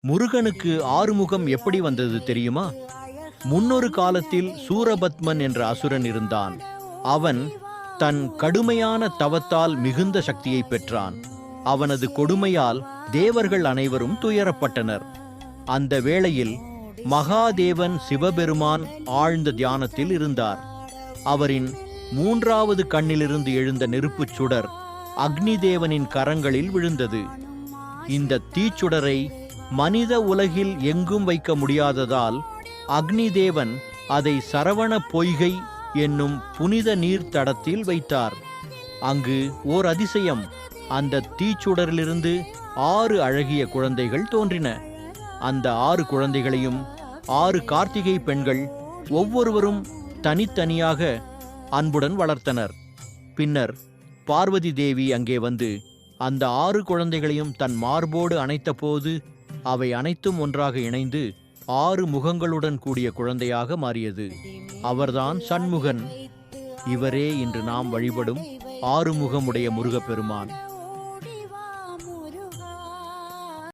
முருகனுக்கு ஆறுமுகம் எப்படி வந்தது தெரியுமா? முன்னொரு காலத்தில் சூரபத்மன் என்ற அசுரன் இருந்தான். அவன் தன் கடுமையான தவத்தால் மிகுந்த சக்தியை பெற்றான். அவனது கொடுமையால் தேவர்கள் அனைவரும் துயரப்பட்டனர். அந்த வேளையில் மகாதேவன் சிவபெருமான் ஆழ்ந்த தியானத்தில் இருந்தார். அவரின் மூன்றாவது கண்ணிலிருந்து எழுந்த நெருப்புச் சுடர் அக்னி தேவனின் கரங்களில் விழுந்தது. இந்த தீச்சுடரை மனித உலகில் எங்கும் வைக்க முடியாததால் அக்னி தேவன் அதை சரவண பொய்கை என்னும் புனித நீர் தடத்தில் வைத்தார். அங்கு ஓர் அதிசயம், அந்த தீச்சுடரிலிருந்து 6 அழகிய குழந்தைகள் தோன்றின. அந்த 6 குழந்தைகளையும் 6 கார்த்திகை பெண்கள் ஒவ்வொருவரும் தனித்தனியாக அன்புடன் வளர்த்தனர். பின்னர் பார்வதி தேவி அங்கே வந்து அந்த 6 குழந்தைகளையும் தன் மார்போடு அணைத்தபோது அவை அனைத்தும் ஒன்றாக இணைந்து 6 முகங்களுடன் கூடிய குழந்தையாக மாறியது. அவர்தான் சண்முகன். இவரே இன்று நாம் வழிபடும் 6 முகமுடைய முருகப்பெருமான்.